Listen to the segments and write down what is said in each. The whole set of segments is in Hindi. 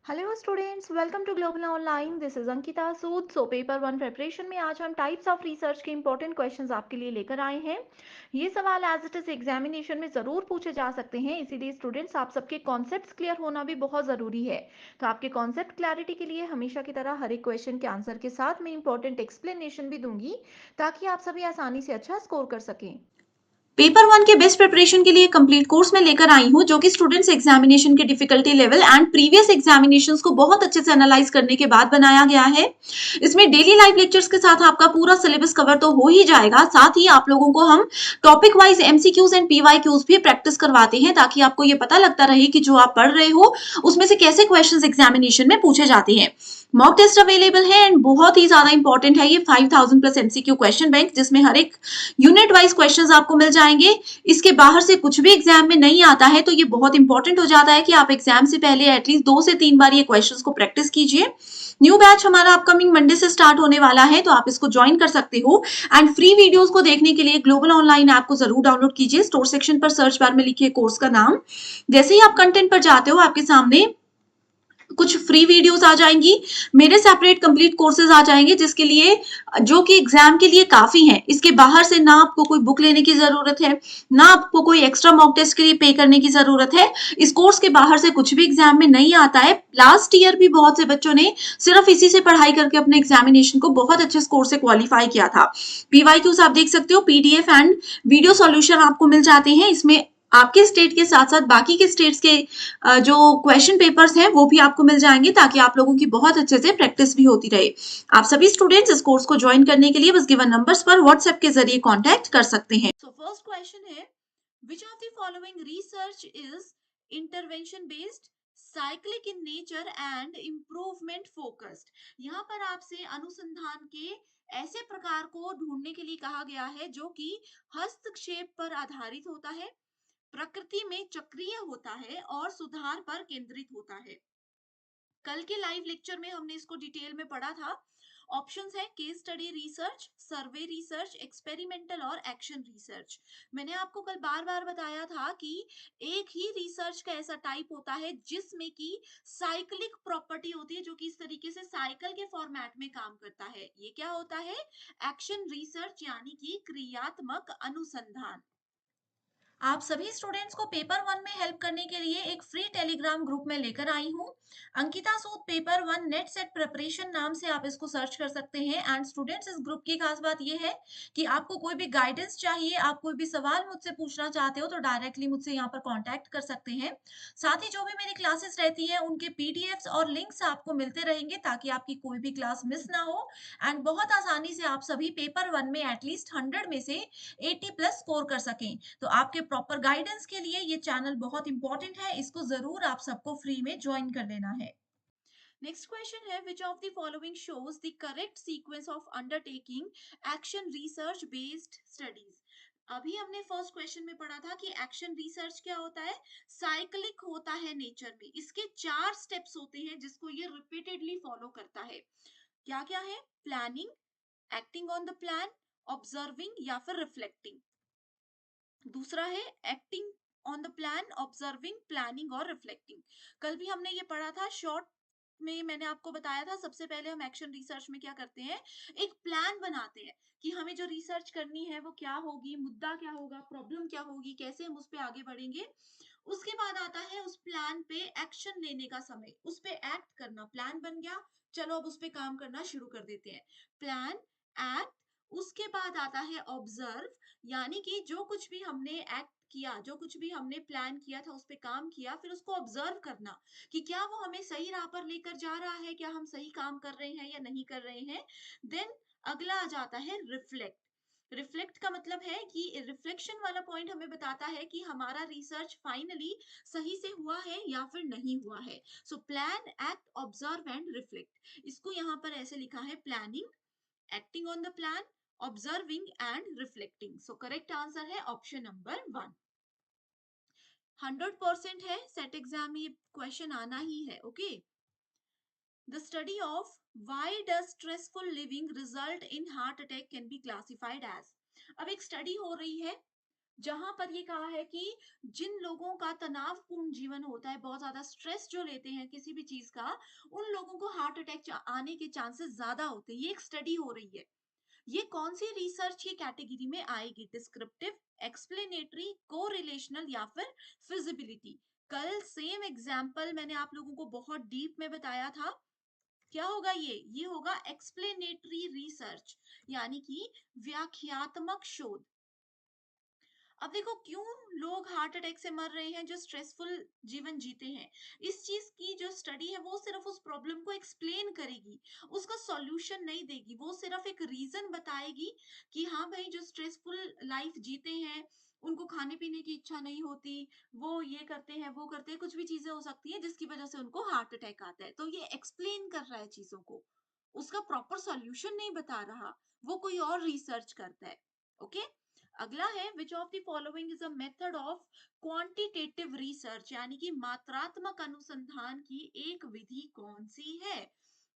Hello students, welcome to global online. This is Ankita Sood. Paper one preparation में आज हम टाइप्स ऑफ रिसर्च के इंपॉर्टेंट क्वेश्चंस आपके लिए लेकर आए हैं। ये सवाल एज इट इज एग्जामिनेशन में ज़रूर पूछे जा सकते हैं, इसीलिए स्टूडेंट्स आप सबके कॉन्सेप्ट्स क्लियर होना भी बहुत ज़रूरी है। तो आपके कॉन्सेप्ट क्लैरिटी के लिए हमेशा की तरह हर एक क्वेश्चन के आंसर के साथ मैं इंपॉर्टेंट एक्सप्लेनेशन भी दूंगी, ताकि आप सभी आसानी से अच्छा स्कोर कर सकें। पेपर वन के बेस्ट प्रिपरेशन के लिए कंप्लीट कोर्स में लेकर आई हूँ, जो कि स्टूडेंट्स एग्जामिनेशन के difficulty level and previous examinations को बहुत अच्छे से एनालाइज करने के बाद बनाया गया है। इसमें डेली लाइव लेक्चर्स के साथ आपका पूरा सिलेबस कवर तो हो ही जाएगा, साथ ही आप लोगों को हम topic wise MCQs and PYQs भी प्रैक्टिस करवाते हैं, ताकि आपको ये पता लगता रहे कि जो आप पढ़ रहे हो उसमें से कैसे क्वेश्चन एग्जामिनेशन में पूछे जाते हैं। मॉक टेस्ट अवेलेबल है एंड बहुत ही ज्यादा इंपॉर्टेंट है ये 5000 प्लस एमसीक्यू क्वेश्चन बैंक, जिसमें हर एक यूनिट वाइज क्वेश्चंस आपको मिल जाएंगे। इसके बाहर से कुछ भी एग्जाम में नहीं आता है, तो ये बहुत इंपॉर्टेंट हो जाता है कि आप एग्जाम से पहले एटलीस्ट 2 से 3 बार ये क्वेश्चंस को प्रैक्टिस कीजिए। न्यू बैच हमारा अपकमिंग मंडे से स्टार्ट होने वाला है, तो आप इसको ज्वाइन कर सकते हो। एंड फ्री वीडियोस को देखने के लिए ग्लोबल ऑनलाइन ऐप को जरूर डाउनलोड कीजिए। स्टोर सेक्शन पर सर्च बार में लिखिए कोर्स का नाम। जैसे ही आप कंटेंट पर जाते हो, आपके सामने कुछ फ्री वीडियोस आ जाएंगी, मेरे सेपरेट कंप्लीट कोर्सेज आ जाएंगे, जिसके लिए जो कि एग्जाम के लिए काफी है। इसके बाहर से ना आपको कोई बुक लेने की जरूरत है, ना आपको कोई एक्स्ट्रा मॉक टेस्ट के लिए पे करने की जरूरत है। इस कोर्स के बाहर से कुछ भी एग्जाम में नहीं आता है। लास्ट ईयर भी बहुत से बच्चों ने सिर्फ इसी से पढ़ाई करके अपने एग्जामिनेशन को बहुत अच्छे स्कोर से क्वालिफाई किया था। पीवाईक्यूज आप देख सकते हो, पीडीएफ एंड वीडियो सॉल्यूशन आपको मिल जाते हैं। इसमें आपके स्टेट के साथ साथ बाकी के स्टेट्स के जो क्वेश्चन पेपर्स हैं वो भी आपको मिल जाएंगे, ताकि आप लोगों की बहुत अच्छे से प्रैक्टिस भी होती रहे। आप सभी स्टूडेंट्स इस कोर्स को ज्वाइन करने के लिए बस गिवन नंबर्स पर व्हाट्सएप के जरिए कांटेक्ट कर सकते हैं। सो फर्स्ट क्वेश्चन है, विच of the following research is intervention based, cyclic in nature and improvement focused. यहाँ पर आपसे अनुसंधान के ऐसे प्रकार को ढूंढने के लिए कहा गया है जो कि हस्तक्षेप पर आधारित होता है, प्रकृति में चक्रीय होता है और सुधार पर केंद्रित होता है। कल के लाइव लेक्चर में हमने इसको डिटेल में पढ़ा था। ऑप्शंस है केस स्टडी रिसर्च, सर्वे रिसर्च, एक्सपेरिमेंटल और एक्शन रिसर्च। मैंने आपको कल बार बार बताया था कि एक ही रिसर्च का ऐसा टाइप होता है जिसमें की साइक्लिक प्रॉपर्टी होती है, जो कि इस तरीके से साइकिल के फॉर्मेट में काम करता है। ये क्या होता है? एक्शन रिसर्च, यानी कि क्रियात्मक अनुसंधान। आप सभी स्टूडेंट्स को पेपर वन में हेल्प करने के लिए एक फ्री टेलीग्राम ग्रुप में लेकर आई हूँ। Ankita Sood paper one NET SET preparation नाम से आप इसको सर्च कर सकते हैं। एंड स्टूडेंट्स, इस ग्रुप की खास बात यह है कि आपको कोई भी गाइडेंस चाहिए, आप कोई भी सवाल मुझसे पूछना चाहते हो, तो डायरेक्टली मुझसे यहाँ पर कॉन्टैक्ट कर सकते हैं। साथ ही जो भी मेरी क्लासेस रहती है उनके पीडीएफ्स और लिंक्स आपको मिलते रहेंगे, ताकि आपकी कोई भी क्लास मिस ना हो। एंड बहुत आसानी से आप सभी पेपर वन में एटलीस्ट 100 में से 80 प्लस स्कोर कर सकें। तो आपके प्रॉपर गाइडेंस के लिए ये चैनल बहुत इंपॉर्टेंट है, इसको जरूर आप सबको फ्री में ज्वाइन कर लेना है। नेक्स्ट क्वेश्चन है, विच of the following shows the correct sequence of undertaking action research based studies. अभी हमने फर्स्ट क्वेश्चन में पढ़ा था कि एक्शन रिसर्च क्या होता है? साइक्लिक होता है नेचर में। इसके 4 स्टेप्स होते हैं जिसको ये रिपीटेडली फॉलो करता है। क्या क्या है? Planning, acting on the plan, observing या फिर रिफ्लेक्टिंग। दूसरा है acting on the plan, observing, planning और रिफ्लेक्टिंग। कल भी हमने ये पढ़ा था शॉर्ट में। मैंने आपको बताया था सबसे पहले हम एक्शन रिसर्च में क्या करते हैं, एक प्लान बनाते हैं कि हमें जो रिसर्च करनी है वो क्या होगी, मुद्दा क्या होगा, प्रॉब्लम क्या होगी, कैसे हम उस पर आगे बढ़ेंगे। उसके बाद आता है उस प्लान पे एक्शन लेने का समय, उस पे एक्ट करना। प्लान बन गया, चलो अब उस पे काम करना शुरू कर देते हैं। प्लान, एक्ट, उसके बाद आता है ऑब्जर्व, यानी कि जो कुछ भी हमने एक्ट किया, जो कुछ भी हमने प्लान किया था, उस पे काम किया, फिर उसको ऑब्जर्व करना कि क्या वो हमें सही राह पर लेकर जा रहा है, क्या हम सही काम कर रहे हैं या नहीं कर रहे हैं। देन अगला आ जाता है रिफ्लेक्ट। रिफ्लेक्ट का मतलब है कि रिफ्लेक्शन वाला पॉइंट हमें बताता है कि हमारा रिसर्च फाइनली सही से हुआ है या फिर नहीं हुआ है। So plan, act, observe and reflect. इसको यहाँ पर ऐसे लिखा है, planning, acting on the plan, observing and reflecting. So correct answer है ऑप्शन नंबर 1। 100% है, सेट एग्जाम में ये क्वेश्चन आना ही है। Okay. The study of why does stressful living result in heart attack can be classified as. अब एक स्टडी हो रही है जहां पर ये कहा है कि जिन लोगों का तनावपूर्ण जीवन होता है, बहुत ज्यादा स्ट्रेस जो लेते हैं किसी भी चीज का, उन लोगों को हार्ट अटैक आने के चांसेस ज्यादा होते हैं। ये एक स्टडी हो रही है। ये कौन सी रिसर्च की कैटेगरी में आएगी? डिस्क्रिप्टिव, एक्सप्लेनेटरी, कोरिलेशनल या फिर फिजिबिलिटी? कल सेम एग्जाम्पल मैंने आप लोगों को बहुत डीप में बताया था। क्या होगा ये होगा एक्सप्लेनेटरी रिसर्च, यानी कि व्याख्यात्मक शोध। अब देखो क्यों लोग हार्ट अटैक से मर रहे हैं जो स्ट्रेसफुल जीवन जीते हैं। इस चीज की जो स्टडी है वो सिर्फ उस प्रॉब्लम को एक्सप्लेन करेगी, उसका सॉल्यूशन नहीं देगी। वो सिर्फ एक रीजन बताएगी कि हाँ भाई, जो स्ट्रेसफुल लाइफ जीते हैं, उनको खाने पीने की इच्छा नहीं होती, वो ये करते हैं वो करते हैं, कुछ भी चीजें हो सकती है जिसकी वजह से उनको हार्ट अटैक आता है। तो ये एक्सप्लेन कर रहा है चीजों को, उसका प्रॉपर सॉल्यूशन नहीं बता रहा। वो कोई और रिसर्च करता है। ओके। अगला है विच of the following is a method of quantitative research, यानी कि मात्रात्मक अनुसंधान की एक विधि कौन सी है?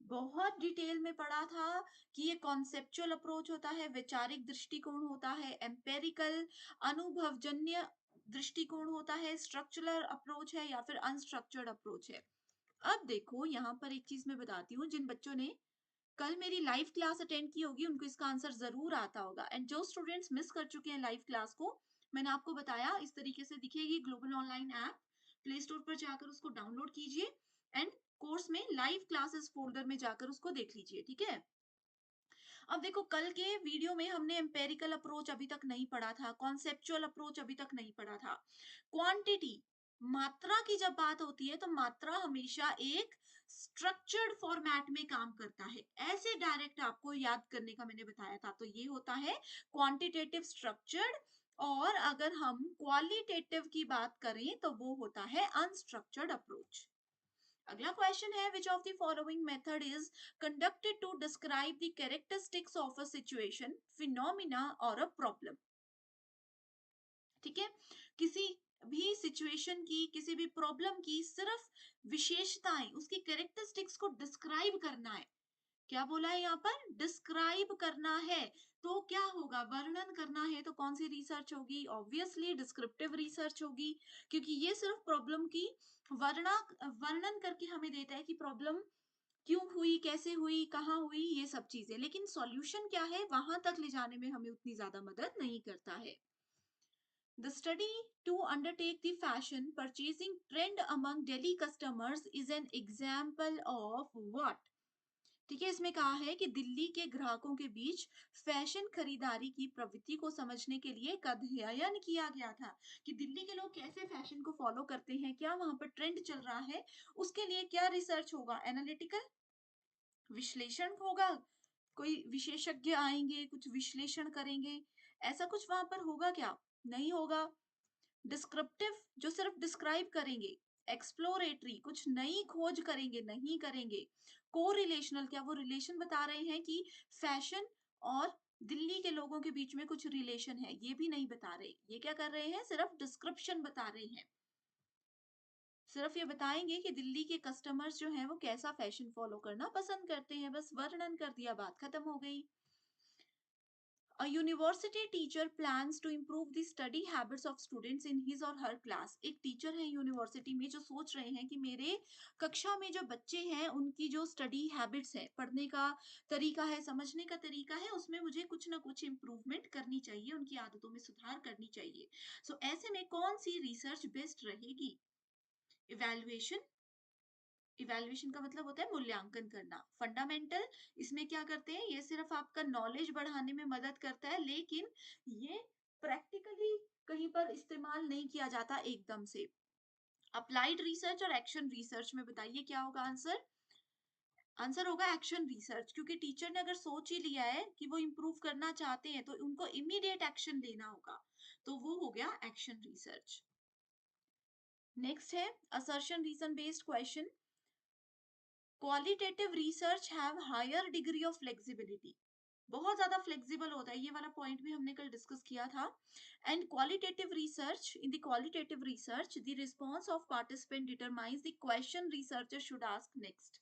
बहुत डिटेल में पढ़ा था कि ये कॉन्सेप्चुअल अप्रोच होता है, वैचारिक दृष्टिकोण होता है, एम्पेरिकल अनुभवजन्य दृष्टिकोण होता है, स्ट्रक्चरल अप्रोच है या फिर अनस्ट्रक्चर्ड अप्रोच है। अब देखो यहाँ पर एक चीज मैं बताती हूँ, जिन बच्चों ने कल मेरी लाइव क्लास अटेंड की होगी उनको इसका आंसर जरूर आता होगा। एंड जो स्टूडेंट्स मिस कर चुके हैं लाइव क्लास को, मैंने आपको बताया इस तरीके से दिखेगी global online app. Play store पर जाकर उसको डाउनलोड कीजिए एंड कोर्स में लाइव क्लासेस फोल्डर में जाकर उसको देख लीजिए, ठीक है। अब देखो कल के वीडियो में हमने एम्पेरिकल अप्रोच अभी तक नहीं पढ़ा था, कॉन्सेप्चुअल अप्रोच अभी तक नहीं पढ़ा था। क्वांटिटी, मात्रा की जब बात होती है तो मात्रा हमेशा एक स्ट्रक्चर्ड फॉर्मेट में काम करता है। ऐसे डायरेक्ट आपको याद करने का मैंने बताया था, तो ये होता है क्वांटिटेटिव स्ट्रक्चर्ड। और अगर हम क्वालिटेटिव की बात करें तो वो होता है अनस्ट्रक्चर्ड अप्रोच। अगला क्वेश्चन है विच of the following method is conducted to describe the characteristics of a situation, phenomena or a problem? ठीक है। किसी भी सिचुएशन की, किसी भी प्रॉब्लम की सिर्फ विशेषताएं, उसकी कैरेक्टरिस्टिक्स को डिस्क्राइब करना है। क्या बोला है यहाँ पर? डिस्क्राइब करना है। तो क्या होगा? वर्णन करना है। तो कौन सी रिसर्च होगी? ऑब्वियसली डिस्क्रिप्टिव रिसर्च होगी, क्योंकि ये सिर्फ प्रॉब्लम की वर्णन करके हमें देता है कि प्रॉब्लम क्यों हुई, कैसे हुई, कहाँ हुई, ये सब चीजें। लेकिन सॉल्यूशन क्या है वहां तक ले जाने में हमें उतनी ज्यादा मदद नहीं करता है। The study to undertake the fashion purchasing trend among Delhi customers is an example of what? ठीक है, इसमें कहा है कि दिल्ली के ग्राहकों के बीच फैशन खरीदारी की प्रवृत्ति को समझने के लिए एक अध्ययन किया गया था कि दिल्ली के लोग कैसे फैशन को फॉलो करते हैं, क्या वहां पर ट्रेंड चल रहा है। उसके लिए क्या रिसर्च होगा? एनालिटिकल विश्लेषण होगा। कोई विशेषज्ञ आएंगे, कुछ विश्लेषण करेंगे, ऐसा कुछ वहां पर होगा क्या? नहीं होगा। डिस्क्रिप्टिव जो सिर्फ डिस्क्राइब करेंगे। एक्सप्लोरेटरी कुछ नई खोज करेंगे, नहीं करेंगे। कोरिलेशनल क्या वो रिलेशन बता रहे हैं कि फैशन और दिल्ली के लोगों के बीच में कुछ रिलेशन है, ये भी नहीं बता रहे। ये क्या कर रहे हैं? सिर्फ डिस्क्रिप्शन बता रहे हैं। सिर्फ ये बताएंगे कि दिल्ली के कस्टमर्स जो हैं वो कैसा फैशन फॉलो करना पसंद करते हैं, बस वर्णन कर दिया, बात खत्म हो गई। A university teacher plans to improve the study habits of students in his or her class. एक टीचर है यूनिवर्सिटी में जो सोच रहे हैं कि मेरे कक्षा में जो बच्चे हैं उनकी जो स्टडी हैबिट्स है, पढ़ने का तरीका है, समझने का तरीका है, उसमें मुझे कुछ ना कुछ इम्प्रूवमेंट करनी चाहिए, उनकी आदतों में सुधार करनी चाहिए। सो ऐसे में कौन सी रिसर्च बेस्ट रहेगी? इवैल्यूएशन, इवैल्यूएशन का मतलब होता है मूल्यांकन करना। फंडामेंटल, इसमें क्या करते हैं? ये सिर्फ आपका नॉलेज बढ़ाने में मदद करता है, लेकिन ये प्रैक्टिकली कहीं पर इस्तेमाल नहीं किया जाता एकदम से। अप्लाइड रिसर्च और एक्शन रिसर्च में बताइए क्या होगा आंसर? आंसर होगा एक्शन रिसर्च, क्योंकि टीचर ने अगर सोच ही लिया है कि वो इम्प्रूव करना चाहते हैं तो उनको इमीडिएट एक्शन लेना होगा, तो वो हो गया एक्शन रिसर्च। नेक्स्ट है assertion reason based question. Qualitative research have higher degree of flexibility, बहुत ज्यादा फ्लेक्सिबल होता है, ये वाला पॉइंट भी हमने कल डिस्कस किया था। And qualitative research, in the qualitative research the response of participant determines the question researcher should ask next.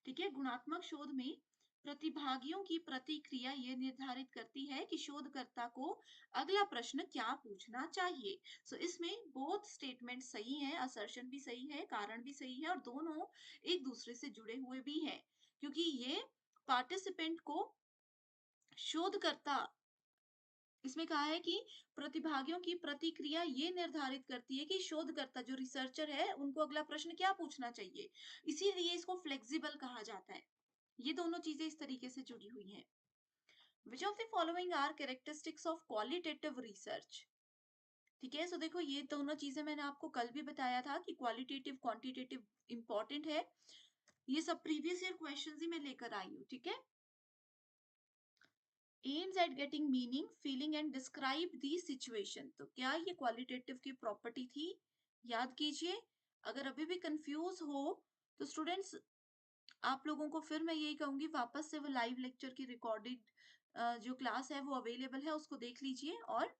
ठीक है, गुणात्मक शोध में प्रतिभागियों की प्रतिक्रिया ये निर्धारित करती है कि शोधकर्ता को अगला प्रश्न क्या पूछना चाहिए। सो इसमें बोथ स्टेटमेंट सही है, असर्शन भी सही है, कारण भी सही है और दोनों एक दूसरे से जुड़े हुए भी हैं, क्योंकि ये पार्टिसिपेंट को शोधकर्ता, इसमें कहा है कि प्रतिभागियों की प्रतिक्रिया ये निर्धारित करती है कि शोधकर्ता जो रिसर्चर है उनको अगला प्रश्न क्या पूछना चाहिए, इसीलिए इसको फ्लेक्सिबल कहा जाता है। ये दोनों चीजें इस तरीके से जुड़ी हुई हैं। Which of the following are characteristics of qualitative research. ठीक है, सो देखो ये दोनों चीजें मैंने आपको कल भी बताया था कि क्वालिटेटिव क्वांटिटेटिव इंपॉर्टेंट है। ये सब प्रीवियस ईयर क्वेश्चंस ही मैं लेकर आई हूँ। ठीक है, aims at getting meaning feeling and describe the situation, तो क्या ये क्वालिटेटिव की प्रॉपर्टी थी? याद कीजिए। अगर अभी भी कंफ्यूज हो तो स्टूडेंट्स, आप लोगों को फिर मैं यही कहूंगी, वापस से वो लाइव लेक्चर की रिकॉर्डेड जो क्लास है वो अवेलेबल है, उसको देख लीजिए और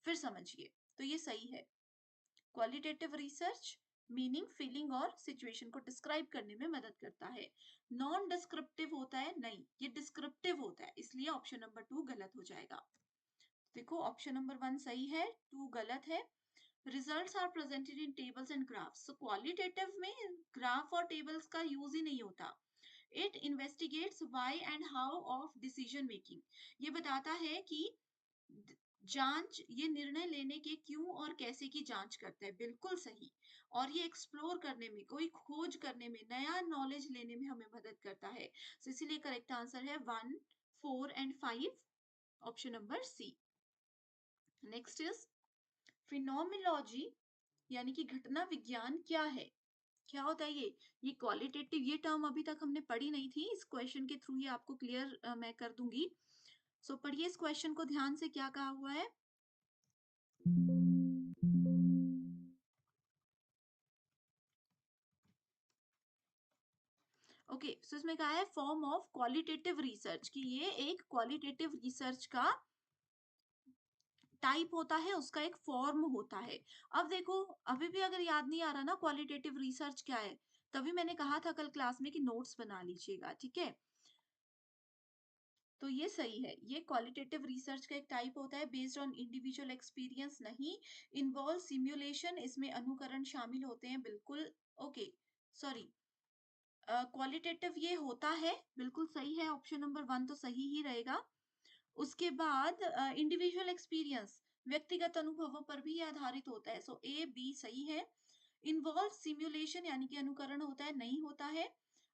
फिर समझिए। तो ये सही है। क्वालिटेटिव रिसर्च मीनिंग फीलिंग और सिचुएशन को डिस्क्राइब करने में मदद करता है। नॉन डिस्क्रिप्टिव होता है, नहीं ये डिस्क्रिप्टिव होता है, इसलिए ऑप्शन नंबर 2 गलत हो जाएगा। देखो ऑप्शन नंबर 1 सही है, 2 गलत है। Results are presented in tables and graphs, so qualitative में ग्राफ और टेबल्स का यूज ही नहीं होता। It investigates why and how of decision making, ये बताता है कि जांच, ये निर्णय लेने के क्यों और कैसे की जांच करता है, बिल्कुल सही। और ये एक्सप्लोर करने में, कोई खोज करने में, नया नॉलेज लेने में हमें मदद करता है। so, इसीलिए करेक्ट आंसर है 1, 4 and 5, option number C. Next is phenomenology, यानी कि घटना विज्ञान क्या है? क्या होता है ये क्वालिटेटिव, ये टर्म अभी तक हमने पढ़ी नहीं थी, इस क्वेश्चन के थ्रू ये आपको क्लियर मैं कर दूंगी। सो पढ़िए इस क्वेश्चन को ध्यान से, क्या कहा हुआ है। ओके, सो इसमें कहा है फॉर्म ऑफ क्वालिटेटिव रिसर्च, कि ये एक क्वालिटेटिव रिसर्च का टाइप होता है, उसका एक फॉर्म होता है। अब देखो, अभी भी अगर याद नहीं आ रहा ना क्वालिटेटिव रिसर्च क्या है, तभी मैंने कहा था कल क्लास में कि नोट्स बना लीजिएगा। ठीक है, तो ये सही है, ये क्वालिटेटिव रिसर्च का एक टाइप होता है, बेस्ड ऑन इंडिविजुअल एक्सपीरियंस नहीं, इन्वॉल्व सिमुलेशन, इसमें अनुकरण शामिल होते हैं, बिल्कुल ओके, सॉरी, क्वालिटेटिव ये होता है, बिल्कुल सही है, ऑप्शन नंबर 1 तो सही ही रहेगा। उसके बाद इंडिविजुअल एक्सपीरियंस, व्यक्तिगत अनुभवों पर भी आधारित होता है, सो ए बी सही है। इन्वॉल्व सिमुलेशन यानी कि अनुकरण होता है, नहीं होता है।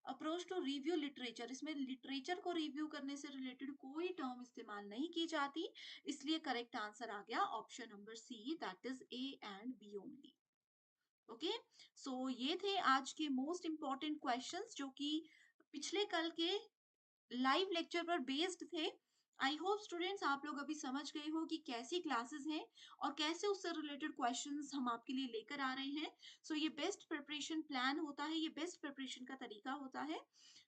अप्रोच टू रिव्यू लिटरेचर, इसमें लिटरेचर को रिव्यू करने से रिलेटेड कोई टर्म इस्तेमाल नहीं की जाती, इसलिए करेक्ट आंसर आ गया option number C, that is A and B only. Okay, so ये थे आज के मोस्ट इंपॉर्टेंट क्वेश्चंस जो कि पिछले कल के लाइव लेक्चर पर बेस्ड थे। आई होप स्टूडेंट्स आप लोग अभी समझ गए हो कि कैसी क्लासेस हैं और कैसे उससे रिलेटेड क्वेश्चंस हम आपके लिए लेकर आ रहे हैं। सो ये बेस्ट प्रिपरेशन प्लान होता है, ये बेस्ट प्रिपरेशन का तरीका होता है।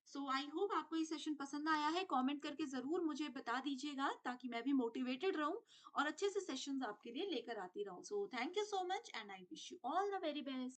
सो आई होप आपको ये सेशन पसंद आया है, कमेंट करके जरूर मुझे बता दीजिएगा ताकि मैं भी मोटिवेटेड रहूं और अच्छे से सेशंस आपके लिए लेकर आती रहूं। So thank you so much and I wish you all the very best.